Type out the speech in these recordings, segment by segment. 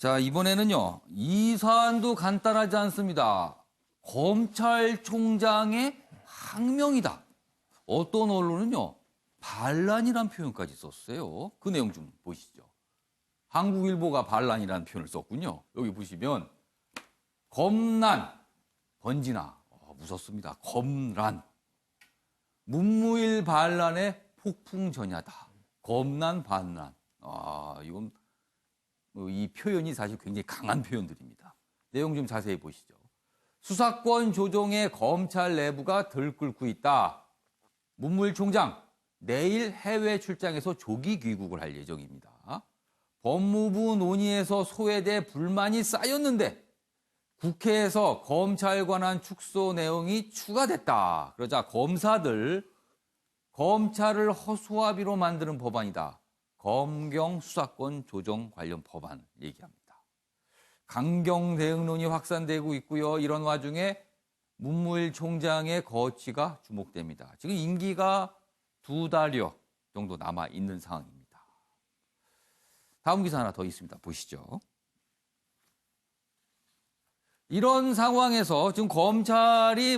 자, 이번에는요, 이 사안도 간단하지 않습니다. 검찰총장의 항명이다. 어떤 언론은요, 반란이란 표현까지 썼어요. 그 내용 좀 보시죠. 한국일보가 반란이라는 표현을 썼군요. 여기 보시면 검란, 번지나, 무섭습니다. 검란, 문무일 반란의 폭풍 전야다. 검란, 반란. 이건 이 표현이 사실 굉장히 강한 표현들입니다. 내용 좀 자세히 보시죠. 수사권 조정에 검찰 내부가 들끓고 있다. 문무일 총장 내일 해외 출장에서 조기 귀국을 할 예정입니다. 법무부 논의에서 소외돼 불만이 쌓였는데 국회에서 검찰 관한 축소 내용이 추가됐다. 그러자 검사들 검찰을 허수아비로 만드는 법안이다. 검경 수사권 조정 관련 법안 얘기합니다. 강경 대응론이 확산되고 있고요. 이런 와중에 문무일 총장의 거취가 주목됩니다. 지금 임기가 2달여 정도 남아 있는 상황입니다. 다음 기사 하나 더 있습니다. 보시죠. 이런 상황에서 지금 검찰이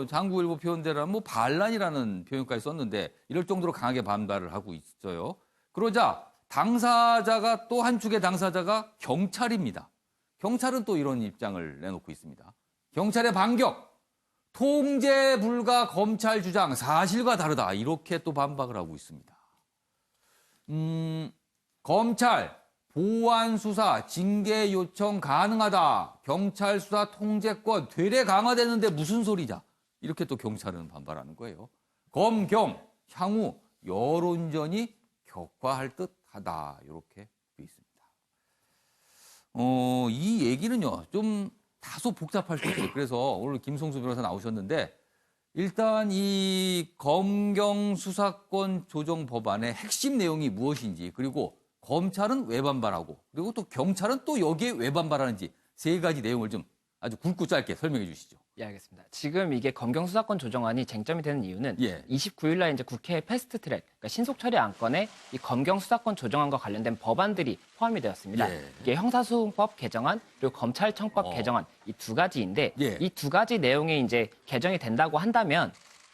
장구일보 표현대로 반란이라는 표현까지 썼는데 이럴 정도로 강하게 반발을 하고 있어요. 그러자 당사자가 또 한 축의 당사자가 경찰입니다. 경찰은 또 이런 입장을 내놓고 있습니다. 경찰의 반격, 통제 불가 검찰 주장, 사실과 다르다. 이렇게 또 반박을 하고 있습니다. 검찰, 보완 수사, 징계 요청 가능하다. 경찰 수사 통제권 되레 강화되는데 무슨 소리냐. 이렇게 또 경찰은 반발하는 거예요. 검경, 향후 여론전이 격화할 듯하다. 이렇게 돼 있습니다. 이 얘기는요, 좀 다소 복잡할 수 있어요. 그래서 오늘 김성수 변호사 나오셨는데 일단 이 검경 수사권 조정 법안의 핵심 내용이 무엇인지 그리고 검찰은 왜 반발하고 그리고 또 경찰은 또 여기에 왜 반발하는지 세 가지 내용을 좀 아주 굵고 짧게 설명해 주시죠. 예, 알겠습니다. 지금 이게 검경 수사권 조정안이 쟁점이 되는 이유는 29일 날 이제 국회 패스트트랙, 그러니까 신속 처리 안건에 이 검경 수사권 조정안과 관련된 법안들이 포함이 되었습니다. 이게 형사소송법 개정안 그리고 검찰청법 개정안 이 두 가지인데 이 두 가지 내용이 이제 개정이 된다고 한다면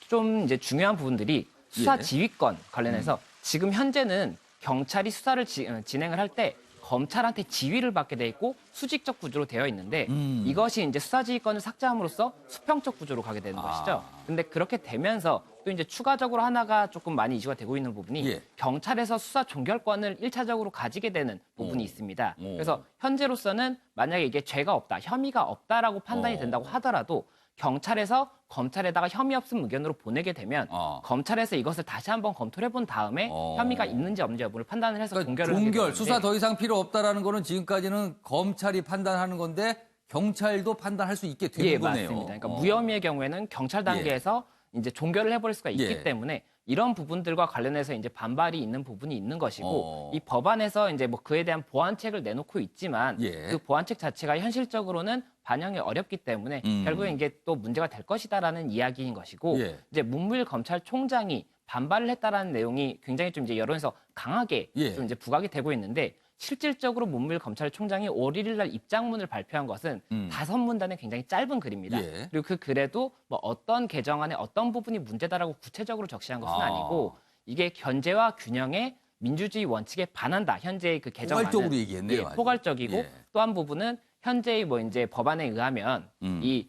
좀 이제 중요한 부분들이 수사 지휘권 관련해서 지금 현재는 경찰이 수사를 진행을 할 때 검찰한테 지휘를 받게 돼 있고 수직적 구조로 되어 있는데 이것이 이제 수사지휘권을 삭제함으로써 수평적 구조로 가게 되는 것이죠. 근데 그렇게 되면서 또 이제 추가적으로 하나가 조금 많이 이슈가 되고 있는 부분이 경찰에서 수사 종결권을 1차적으로 가지게 되는 부분이 있습니다. 그래서 현재로서는 만약에 이게 죄가 없다, 혐의가 없다라고 판단이 된다고 하더라도 경찰에서 검찰에다가 혐의 없음 의견으로 보내게 되면 검찰에서 이것을 다시 한번 검토를 해본 다음에 혐의가 있는지 없는지 여부를 판단을 해서 그러니까 종결을 하게 되는데 수사 더 이상 필요 없다라는 거는 지금까지는 검찰이 판단하는 건데 경찰도 판단할 수 있게 되는 거네요. 맞습니다. 그러니까 무혐의의 경우에는 경찰 단계에서 이제 종결을 해버릴 수가 있기 때문에 이런 부분들과 관련해서 이제 반발이 있는 부분이 있는 것이고 이 법안에서 이제 그에 대한 보완책을 내놓고 있지만 그 보완책 자체가 현실적으로는 반영이 어렵기 때문에 결국에 이게 또 문제가 될 것이다라는 이야기인 것이고 이제 문무일 검찰총장이 반발을 했다라는 내용이 굉장히 좀 이제 여론에서 강하게 좀 이제 부각이 되고 있는데 실질적으로 문무일 검찰총장이 5월 1일 날 입장문을 발표한 것은 5문단의 굉장히 짧은 글입니다. 그리고 그 글에도 어떤 개정안의 어떤 부분이 문제다라고 구체적으로 적시한 것은 아니고 이게 견제와 균형의 민주주의 원칙에 반한다. 현재의 그 개정안은 포괄적으로 얘기했네요. 포괄적이고 또 한 부분은 현재의 이제 법안에 의하면 이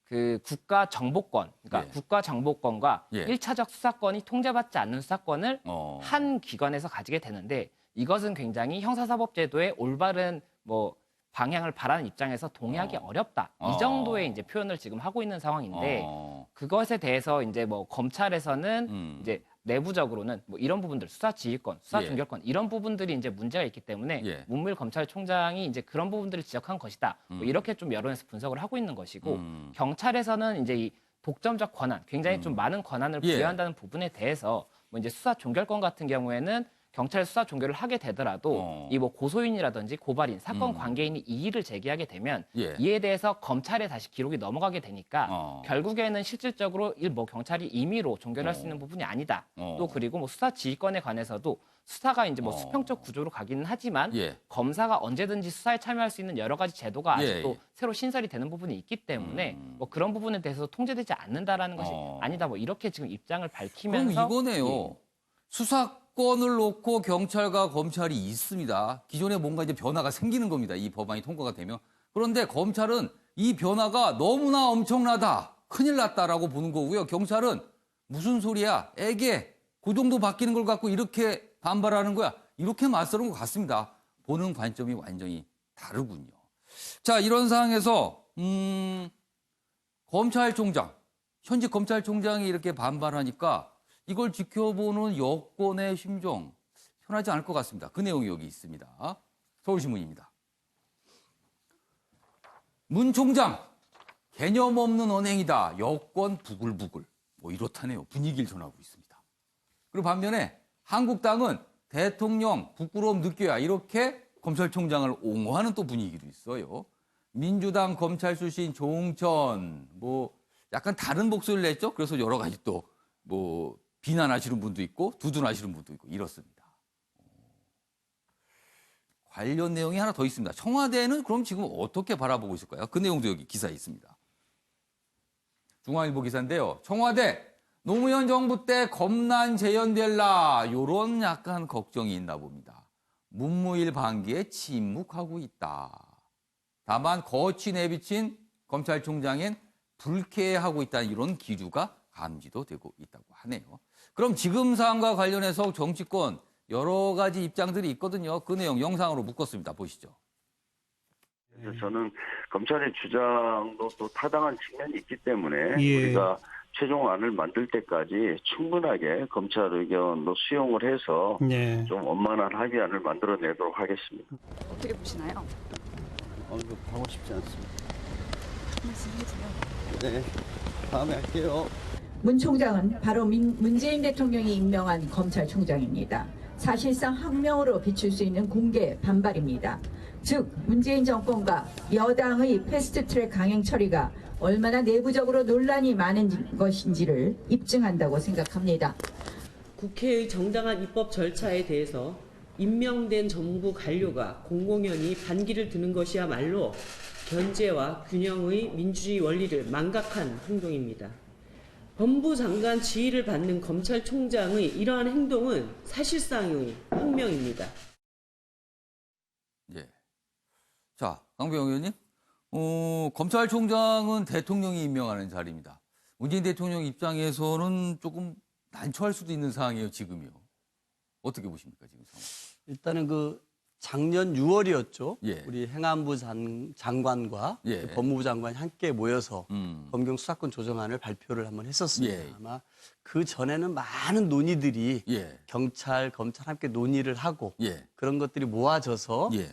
그 국가 정보권, 그러니까 국가 정보권과 1차적 수사권이 통제받지 않는 수사권을 한 기관에서 가지게 되는데 이것은 굉장히 형사사법제도의 올바른 방향을 바라는 입장에서 동의하기 어렵다. 이 정도의 이제 표현을 지금 하고 있는 상황인데 그것에 대해서 이제 검찰에서는 이제 내부적으로는 이런 부분들 수사 지휘권, 수사 종결권 이런 부분들이 이제 문제가 있기 때문에 문무일 검찰총장이 이제 그런 부분들을 지적한 것이다. 이렇게 좀 여론에서 분석을 하고 있는 것이고 경찰에서는 이제 이 독점적 권한, 굉장히 좀 많은 권한을 부여한다는 부분에 대해서 이제 수사 종결권 같은 경우에는 경찰 수사 종결을 하게 되더라도 이 뭐 고소인이라든지 고발인, 사건 관계인이 이의를 제기하게 되면 예. 이에 대해서 검찰에 다시 기록이 넘어가게 되니까 결국에는 실질적으로 뭐 경찰이 임의로 종결할 수 있는 부분이 아니다. 또 그리고 뭐 수사 지휘권에 관해서도 수사가 이제 뭐 수평적 구조로 가기는 하지만 예. 검사가 언제든지 수사에 참여할 수 있는 여러 가지 제도가 아직도 예. 새로 신설이 되는 부분이 있기 때문에 뭐 그런 부분에 대해서 통제되지 않는다라는 것이 아니다. 뭐 이렇게 지금 입장을 밝히면서 그럼 이거네요. 예. 수사권을 놓고 경찰과 검찰이 있습니다. 기존에 뭔가 이제 변화가 생기는 겁니다. 이 법안이 통과가 되면. 그런데 검찰은 이 변화가 너무나 엄청나다. 큰일 났다라고 보는 거고요. 경찰은 무슨 소리야? 애게 그 정도 바뀌는 걸 갖고 이렇게 반발하는 거야. 이렇게 맞서는 것 같습니다. 보는 관점이 완전히 다르군요. 자, 이런 상황에서 검찰총장, 현직 검찰총장이 이렇게 반발하니까 이걸 지켜보는 여권의 심정 편하지 않을 것 같습니다. 그 내용이 여기 있습니다. 서울신문입니다. 문 총장, 개념 없는 언행이다. 여권 부글부글. 뭐 이렇다네요. 분위기를 전하고 있습니다. 그리고 반면에 한국당은 대통령 부끄러움 느껴야 이렇게 검찰총장을 옹호하는 또 분위기도 있어요. 민주당 검찰 출신 조응천 뭐 약간 다른 목소리를 냈죠. 그래서 여러 가지 또 뭐 비난하시는 분도 있고 두둔하시는 분도 있고 이렇습니다. 관련 내용이 하나 더 있습니다. 청와대는 그럼 지금 어떻게 바라보고 있을까요? 그 내용도 여기 기사에 있습니다. 중앙일보 기사인데요. 청와대 노무현 정부 때 검난 재현될라 이런 약간 걱정이 있나 봅니다. 문무일 반기에 침묵하고 있다. 다만 거취 내비친 검찰총장엔 불쾌해하고 있다는 이런 기류가 감지도 되고 있다고 하네요. 그럼 지금 사안과 관련해서 정치권 여러 가지 입장들이 있거든요. 그 내용 영상으로 묶었습니다. 보시죠. 그래서 저는 검찰의 주장도 또 타당한 측면이 있기 때문에 예. 우리가 최종안을 만들 때까지 충분하게 검찰 의견도 수용을 해서 네. 좀 원만한 합의안을 만들어내도록 하겠습니다. 어떻게 보시나요? 언급하고 싶지 않습니다. 말씀해주세요. 네, 다음에 할게요. 문 총장은 바로 문재인 대통령이 임명한 검찰총장입니다. 사실상 항명으로 비출 수 있는 공개 반발입니다. 즉 문재인 정권과 여당의 패스트트랙 강행 처리가 얼마나 내부적으로 논란이 많은 것인지를 입증한다고 생각합니다. 국회의 정당한 입법 절차에 대해서 임명된 정부 관료가 공공연히 반기를 드는 것이야말로 견제와 균형의 민주주의 원리를 망각한 행동입니다. 법무부 장관 지휘를 받는 검찰총장의 이러한 행동은 사실상의 혁명입니다. 예. 자, 강병호 의원님. 검찰총장은 대통령이 임명하는 자리입니다. 문재인 대통령 입장에서는 조금 난처할 수도 있는 상황이에요, 지금이요. 어떻게 보십니까, 지금 상황? 일단은 작년 6월이었죠. 예. 우리 행안부 장관과 예. 법무부 장관이 함께 모여서 검경 수사권 조정안을 발표를 한번 했었습니다. 예. 아마 그 전에는 많은 논의들이 예. 경찰, 검찰 함께 논의를 하고 예. 그런 것들이 모아져서 예.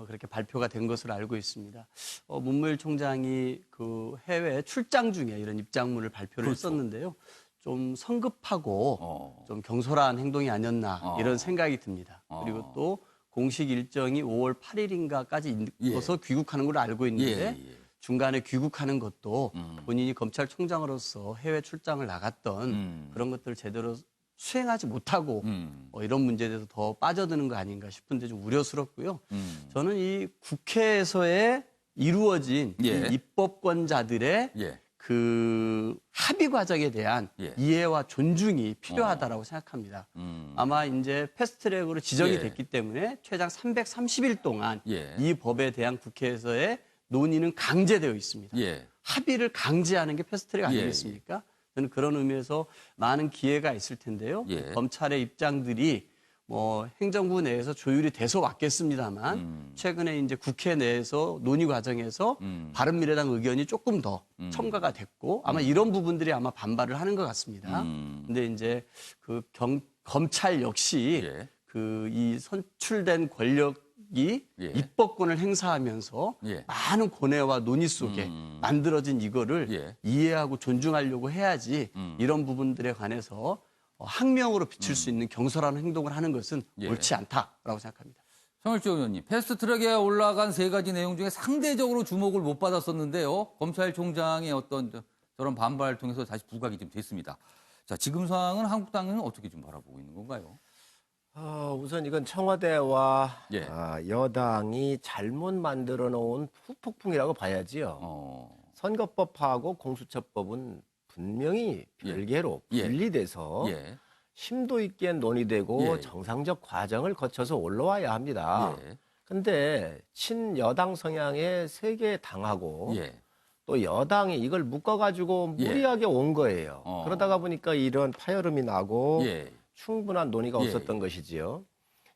그렇게 발표가 된 것으로 알고 있습니다. 문무일 총장이 그 해외 출장 중에 이런 입장문을 발표를 그렇죠. 했었는데요. 좀 성급하고 좀 경솔한 행동이 아니었나 이런 생각이 듭니다. 그리고 또 공식 일정이 5월 8일인가까지 있어서 귀국하는 걸로 알고 있는데 중간에 귀국하는 것도 본인이 검찰총장으로서 해외 출장을 나갔던 그런 것들을 제대로 수행하지 못하고 이런 문제에 대해서 더 빠져드는 거 아닌가 싶은데 좀 우려스럽고요. 저는 이 국회에서의 이루어진 이 입법권자들의 그 합의 과정에 대한 이해와 존중이 필요하다라고 생각합니다. 아마 이제 패스트트랙으로 지정이 됐기 때문에 최장 330일 동안 이 법에 대한 국회에서의 논의는 강제되어 있습니다. 합의를 강제하는 게 패스트트랙 아니겠습니까? 저는 그런 의미에서 많은 기회가 있을 텐데요. 검찰의 입장들이 뭐 행정부 내에서 조율이 돼서 왔겠습니다만 최근에 이제 국회 내에서 논의 과정에서 바른미래당 의견이 조금 더 첨가가 됐고 아마 이런 부분들이 아마 반발을 하는 것 같습니다. 근데 이제 검찰 역시 이 선출된 권력이 입법권을 행사하면서 많은 고뇌와 논의 속에 만들어진 이거를 이해하고 존중하려고 해야지 이런 부분들에 관해서 항명으로 비칠 수 있는 경솔한 행동을 하는 것은 예. 옳지 않다라고 생각합니다. 성일조 의원님, 패스트트랙에 올라간 3가지 내용 중에 상대적으로 주목을 못 받았었는데요. 검찰총장의 어떤 저런 반발을 통해서 다시 부각이 좀 됐습니다. 자, 지금 상황은 한국당은 어떻게 좀 바라보고 있는 건가요? 우선 이건 청와대와 예. 여당이 잘못 만들어 놓은 후폭풍이라고 봐야지요. 선거법하고 공수처법은 분명히 별개로 예. 분리돼서 예. 심도 있게 논의되고 예. 정상적 과정을 거쳐서 올라와야 합니다. 예. 근데 친여당 성향의 세계 당하고 예. 또 여당이 이걸 묶어가지고 예. 무리하게 온 거예요. 그러다가 보니까 이런 파열음이 나고 예. 충분한 논의가 예. 없었던 것이지요.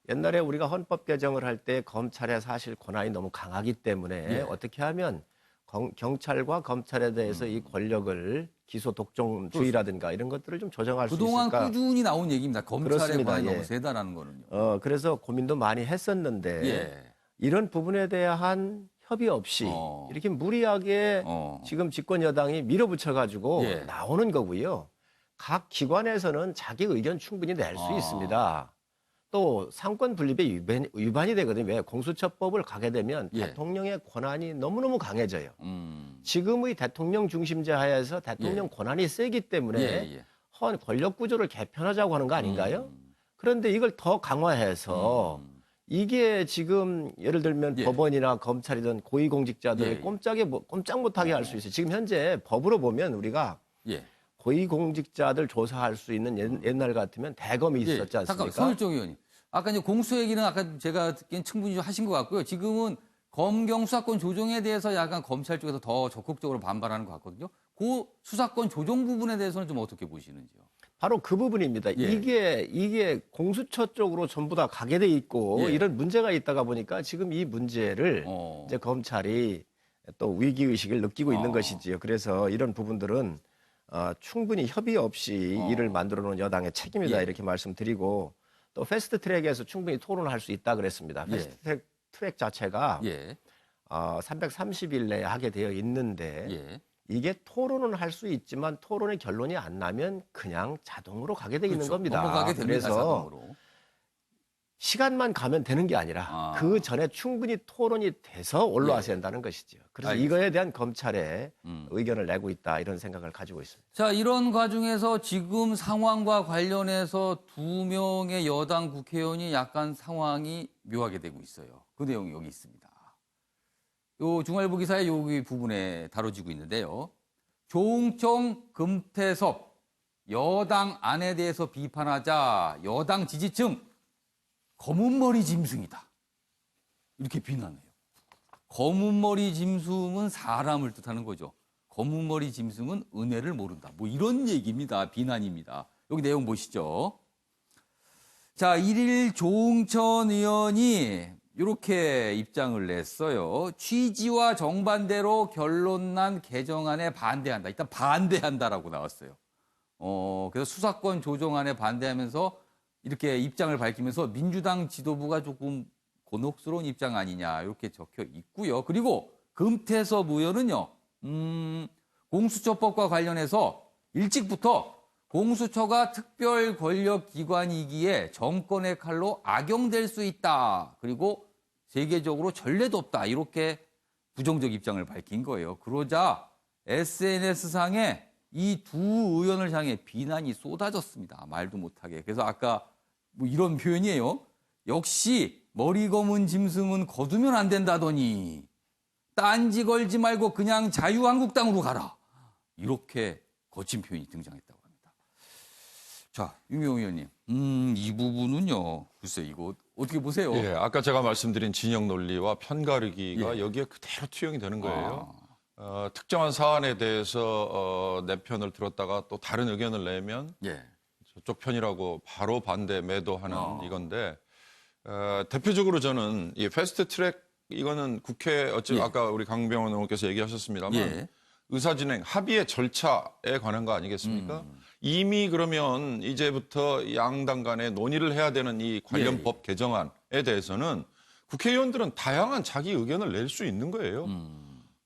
옛날에 우리가 헌법 개정을 할 때 검찰의 사실 권한이 너무 강하기 때문에 예. 어떻게 하면 경찰과 검찰에 대해서 이 권력을 기소 독점주의라든가 이런 것들을 좀 조정할 수 그동안 있을까? 꾸준히 나온 얘기입니다. 검찰의 그렇습니다. 권한이 예. 너무 세다라는 거는요. 그래서 고민도 많이 했었는데 예. 이런 부분에 대한 협의 없이 이렇게 무리하게 지금 집권 여당이 밀어붙여가지고 예. 나오는 거고요. 각 기관에서는 자기 의견 충분히 낼 수 있습니다. 또 상권 분립의 위반이 되거든요. 왜? 공수처법을 가게 되면 예. 대통령의 권한이 너무너무 강해져요. 음. 지금의 대통령 중심제 하에서 대통령 예. 권한이 세기 때문에 예. 헌 권력 구조를 개편하자고 하는 거 아닌가요? 그런데 이걸 더 강화해서 이게 지금 예를 들면 예. 법원이나 검찰이든 고위공직자들을 예. 꼼짝 못하게 할 수 있어요. 지금 현재 법으로 보면 우리가 예. 고위공직자들 조사할 수 있는 옛날 같으면 대검이 있었지 않습니까? 잠깐, 성일종 의원님. 아까 이제 공수 얘기는 아까 제가 듣기엔 충분히 좀 하신 것 같고요. 지금은 검경 수사권 조정에 대해서 약간 검찰 쪽에서 더 적극적으로 반발하는 것 같거든요. 그 수사권 조정 부분에 대해서는 좀 어떻게 보시는지요? 바로 그 부분입니다. 예. 이게 공수처 쪽으로 전부 다 가게 돼 있고 예. 이런 문제가 있다가 보니까 지금 이 문제를 이제 검찰이 또 위기 의식을 느끼고 있는 것이지요. 그래서 이런 부분들은 충분히 협의 없이 이를 만들어 놓은 여당의 책임이다 예. 이렇게 말씀드리고 또 패스트트랙에서 충분히 토론을 할 수 있다 그랬습니다. 예. 패스트트랙 자체가 예. 330일 내에 하게 되어 있는데 예. 이게 토론은 할 수 있지만 토론의 결론이 안 나면 그냥 자동으로 가게 되어 있는 그렇죠. 겁니다. 넘어가게 됩니다, 그래서 자동으로. 시간만 가면 되는 게 아니라 그 전에 충분히 토론이 돼서 올라와야 된다는 것이죠. 그래서 알겠습니다. 이거에 대한 검찰의 의견을 내고 있다 이런 생각을 가지고 있습니다. 자, 이런 과정에서 지금 상황과 관련해서 2명의 여당 국회의원이 약간 상황이 묘하게 되고 있어요. 그 내용이 여기 있습니다. 요 중앙일보 기사에 여기 부분에 다뤄지고 있는데요. 조응청, 금태섭, 여당 안에 대해서 비판하자 여당 지지층 검은 머리 짐승이다. 이렇게 비난해요. 검은 머리 짐승은 사람을 뜻하는 거죠. 검은 머리 짐승은 은혜를 모른다. 뭐 이런 얘기입니다. 비난입니다. 여기 내용 보시죠. 자, 1일 조응천 의원이 이렇게 입장을 냈어요. 취지와 정반대로 결론난 개정안에 반대한다. 일단 반대한다라고 나왔어요. 그래서 수사권 조정안에 반대하면서 이렇게 입장을 밝히면서 민주당 지도부가 조금 곤혹스러운 입장 아니냐 이렇게 적혀 있고요. 그리고 금태섭 의원은요. 공수처법과 관련해서 일찍부터 공수처가 특별 권력 기관이기에 정권의 칼로 악용될 수 있다. 그리고 세계적으로 전례도 없다. 이렇게 부정적 입장을 밝힌 거예요. 그러자 SNS상에 이 두 의원을 향해 비난이 쏟아졌습니다. 말도 못하게. 그래서 아까 뭐 이런 표현이에요. 역시 머리 검은 짐승은 거두면 안 된다더니 딴지 걸지 말고 그냥 자유한국당으로 가라. 이렇게 거친 표현이 등장했다고 합니다. 자, 유명 의원님. 이 부분은요. 글쎄 이거 어떻게 보세요? 예, 아까 제가 말씀드린 진영 논리와 편가르기가 여기에 그대로 투영이 되는 거예요. 특정한 사안에 대해서 내 편을 들었다가 또 다른 의견을 내면 저쪽 편이라고 바로 반대 매도하는 이건데 대표적으로 저는 이 패스트트랙 이거는 국회 아까 우리 강병원 의원께서 얘기하셨습니다만 의사진행 합의의 절차에 관한 거 아니겠습니까? 이미 그러면 이제부터 양당 간에 논의를 해야 되는 이 관련 법 개정안에 대해서는 국회의원들은 다양한 자기 의견을 낼 수 있는 거예요.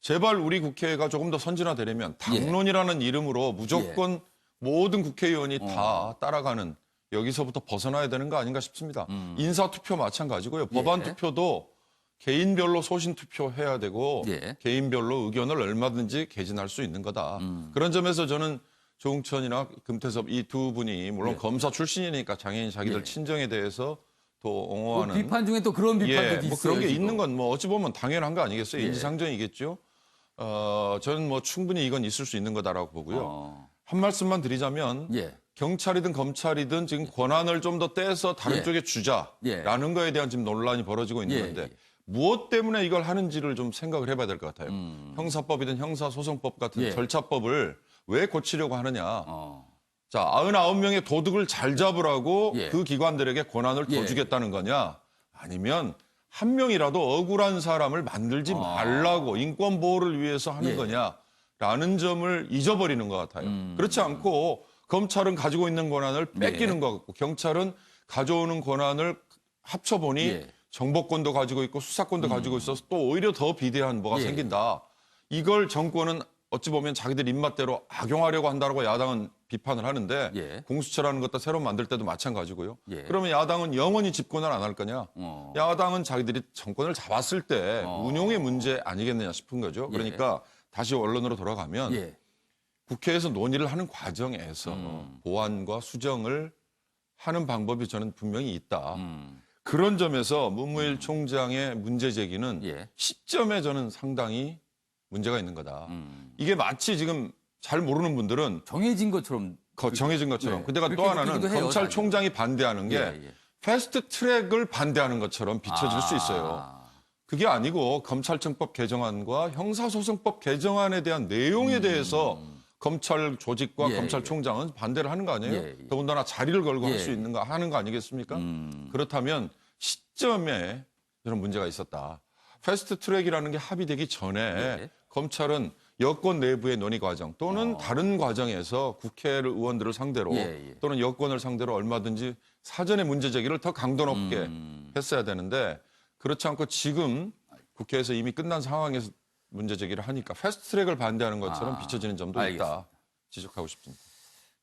제발 우리 국회가 조금 더 선진화되려면 당론이라는 이름으로 무조건 모든 국회의원이 다 따라가는 여기서부터 벗어나야 되는 거 아닌가 싶습니다. 인사투표 마찬가지고요. 법안 투표도 개인별로 소신 투표해야 되고 개인별로 의견을 얼마든지 개진할 수 있는 거다. 그런 점에서 저는 조응천이나 금태섭 이 두 분이 물론 검사 출신이니까 장애인 자기들 친정에 대해서 또 옹호하는 비판 중에 또 그런 비판도 있어요. 그런 게 지금. 있는 건 뭐 어찌 보면 당연한 거 아니겠어요? 인지상정이겠죠. 저는 뭐 충분히 이건 있을 수 있는 거다라고 보고요. 한 말씀만 드리자면 경찰이든 검찰이든 지금 권한을 좀 더 떼서 다른 쪽에 주자라는 거에 대한 지금 논란이 벌어지고 있는 건데 무엇 때문에 이걸 하는지를 좀 생각을 해봐야 될 것 같아요. 형사법이든 형사소송법 같은 절차법을 왜 고치려고 하느냐. 자, 99명의 도둑을 잘 잡으라고 그 기관들에게 권한을 더 주겠다는 거냐. 아니면 한 명이라도 억울한 사람을 만들지 말라고 인권 보호를 위해서 하는 거냐라는 점을 잊어버리는 것 같아요. 그렇지 않고 검찰은 가지고 있는 권한을 뺏기는 것 같고 경찰은 가져오는 권한을 합쳐보니 정보권도 가지고 있고 수사권도 가지고 있어서 또 오히려 더 비대한 뭐가 생긴다. 이걸 정권은 어찌 보면 자기들 입맛대로 악용하려고 한다고 야당은 비판을 하는데 공수처라는 것도 새로 만들 때도 마찬가지고요. 그러면 야당은 영원히 집권을 안 할 거냐? 야당은 자기들이 정권을 잡았을 때 운용의 문제 아니겠느냐 싶은 거죠. 그러니까 다시 원론으로 돌아가면 국회에서 논의를 하는 과정에서 보완과 수정을 하는 방법이 저는 분명히 있다. 그런 점에서 문무일 총장의 문제 제기는 시점에 저는 상당히 문제가 있는 거다. 이게 마치 지금 잘 모르는 분들은 정해진 것처럼. 근데가 또 하나는 검찰총장이 반대하는 게 패스트 트랙을 반대하는 것처럼 비춰질 수 있어요. 그게 아니고 검찰청법 개정안과 형사소송법 개정안에 대한 내용에 대해서 검찰 조직과 검찰총장은 반대를 하는 거 아니에요? 더군다나 자리를 걸고 할 수 있는 거 하는 거 아니겠습니까? 그렇다면 시점에 이런 문제가 있었다. 패스트 트랙이라는 게 합의되기 전에 검찰은 여권 내부의 논의 과정 또는 다른 과정에서 국회를 의원들을 상대로 또는 여권을 상대로 얼마든지 사전에 문제 제기를 더 강도 높게 했어야 되는데 그렇지 않고 지금 국회에서 이미 끝난 상황에서 문제 제기를 하니까 패스트 트랙을 반대하는 것처럼 비춰지는 점도 있다. 지적하고 싶습니다.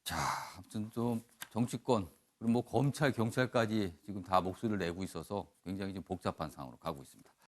자, 아무튼 좀 정치권 그리고 뭐 검찰, 경찰까지 지금 다 목소리를 내고 있어서 굉장히 좀 복잡한 상황으로 가고 있습니다.